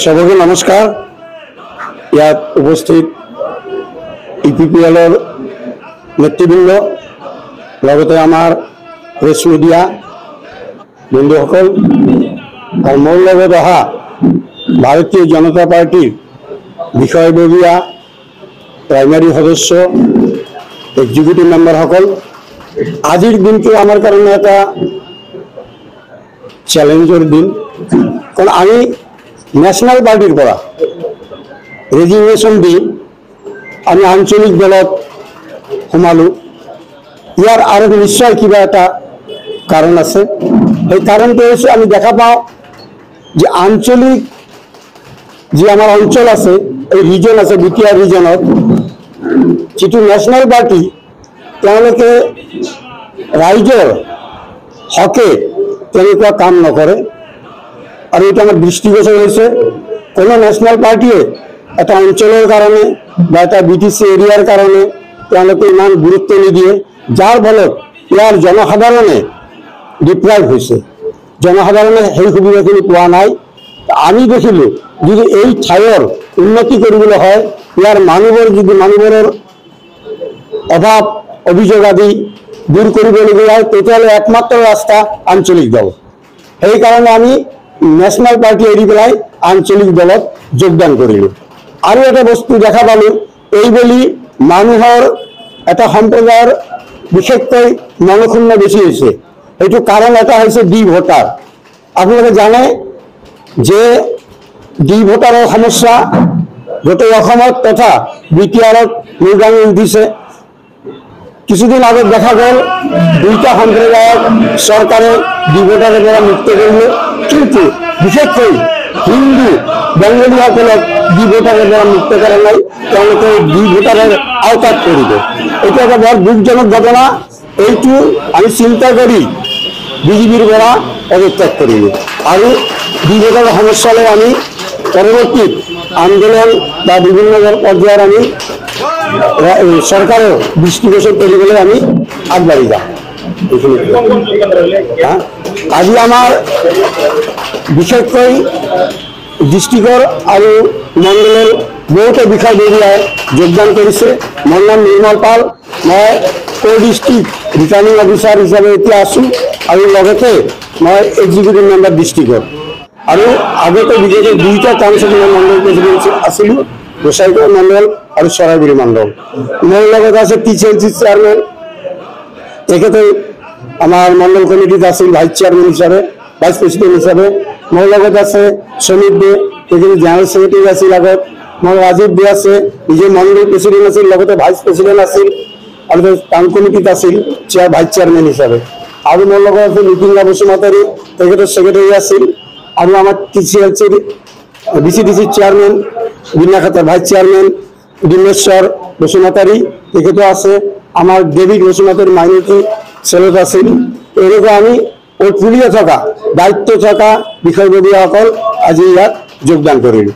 सबके नमस्कार। ইয়াত उपस्थित ইপিপিএলৰ নেতৃবৃন্দ লগতে আমাৰ প্ৰেছ মিডিয়া বন্ধুসকল আৰু মোৰ লগত অহা ভাৰতীয় জনতা পাৰ্টিৰ বিষয়ববীয়া প্ৰাইমাৰী সদস্য এক্সিকিউটিভ মেম্বাৰসকল, আজিৰ দিনটো আমাৰ কাৰণে এটা চ্যালেঞ্জৰ দিন, কাৰণ আমি ন্যাশনাল পাৰ্টিৰ পৰা ৰেজিগনেশ্যন দি আমি আঞ্চলিক দলত সোমালোঁ। ইয়াৰ আৰু নিশ্চয় কিবা এটা কাৰণ আছে। সেই কাৰণটো হৈছে আমি দেখা পাওঁ যে আঞ্চলিক যি আমাৰ অঞ্চল আছে, এই ৰিজন আছে, বিটিআৰ ৰিজনত যিটো নেশ্যনেল পাৰ্টি তেওঁলোকে ৰাইজৰ হকে তেনেকুৱা কাম নকৰে। আৰু এইটো আমাৰ দৃষ্টিগোচৰ হৈছে, কোনো নেশ্যনেল পাৰ্টিয়ে এটা অঞ্চলৰ কাৰণে বা এটা বিটিচি এৰিয়াৰ কাৰণে তেওঁলোকে ইমান গুৰুত্ব নিদিয়ে, যাৰ ফলত ইয়াৰ জনসাধাৰণে ডিপ্ৰাইভ হৈছে, জনসাধাৰণে সেই সুবিধাখিনি পোৱা নাই। আমি দেখিলোঁ যদি এই ঠাইৰ উন্নতি কৰিবলৈ হয়, ইয়াৰ মানুহবোৰৰ অভাৱ অভিযোগ আদি দূৰ কৰিবলগীয়া হয়, তেতিয়াহ'লে একমাত্ৰ ৰাস্তা আঞ্চলিক দল। সেইকাৰণে আমি নেশ্যনেল পাৰ্টি এৰি পেলাই আঞ্চলিক দলত যোগদান কৰিলোঁ। আৰু এটা বস্তু দেখা পালোঁ, এই বুলি মানুহৰ এটা সম্প্ৰদায়ৰ বিশেষকৈ মনক্ষুণ্ণ বেছি হৈছে। এইটো কাৰণ এটা হৈছে ডি ভোটাৰ। আপোনালোকে জানে যে ডি ভোটাৰৰ সমস্যা গোটেই অসমত তথা বিটিআৰত মূৰদাঙি উঠিছে। কিছুদিন আগত দেখা গ'ল দুইটা সম্প্ৰদায়ক চৰকাৰে ডি ভোটাৰৰ পৰা মুক্ত কৰিলে, কিন্তু বিশেষকৈ হিন্দু বেংগলীসকলক ডি ভোটাৰৰ পৰা মুক্ত কৰা নাই, তেওঁলোকে ডি ভোটাৰৰ আওতাত পৰিব। এইটো এটা বৰ দুখজনক ঘটনা। এইটো আমি চিন্তা কৰি বিজেপিৰ পৰা পদত্যাগ কৰিলোঁ আৰু ডি ভোটাৰৰ সমস্যালৈ আমি পৰৱৰ্তী আন্দোলন বা বিভিন্ন পৰ্যায়ত আমি চৰকাৰৰ দৃষ্টিগোচৰ কৰিবলৈ আমি আগবাঢ়ি যাম। আজি আমাৰ বিশেষকৈ ডিষ্ট্ৰিক্টৰ আৰু মণ্ডলৰ বহুতো বিষয়ববীয়াই যোগদান কৰিছে। মোৰ নাম নিৰ্মল পাল, মই ডিষ্ট্ৰিক্ট ৰিটাৰ্ণিং অফিচাৰ হিচাপে এতিয়া আছোঁ আৰু লগতে মই এক্সিকিউটিভ মেম্বাৰ ডিষ্ট্ৰিক্টৰ। আৰু আগতে বিজেপিৰ দুইটা কাউন্সিলৰ মণ্ডল প্ৰেচিডেণ্ট আছিলোঁ, গোসাইগাঁও মণ্ডল আৰু চৰাইবাৰী মণ্ডল। মোৰ লগত আছে টিচিএলচি চেয়াৰমেন, তেখেতে আমাৰ মণ্ডল কমিটিত আছিল ভাইচ চেয়াৰমেন হিচাপে, ভাইচ প্ৰেচিডেণ্ট হিচাপে। মোৰ লগত আছে সমীপ দে, তেখেতে জেনেৰেল ছেক্ৰেটাৰী আছিল আগত। মোৰ ৰাজীৱ দে আছে, নিজে মণ্ডল প্ৰেচিডেণ্ট আছিল, লগতে ভাইচ প্ৰেচিডেণ্ট আছিল আৰু টাউন কমিটিত আছিল ভাইচ চেয়াৰমেন হিচাপে। আৰু মোৰ লগত আছে মৃত্যুঞ্জয় বসুমতাৰী, তেখেতৰ ছেক্ৰেটাৰী আছিল। আৰু আমাৰ টিচিএলচিৰ বিচিডিচিৰ chairman বিনাখাতাৰ vice chairman Dimeshwar Basumatary, তেখেতো আছে। আমাৰ ডেভিড বসুমতাৰী মাইনৰিটি চেলত আছিল। এনেকুৱা আমি পোৰ্টফলিঅ' থকা দায়িত্ব থকা বিষয়ববীয়াসকল আজি ইয়াত যোগদান কৰিলোঁ।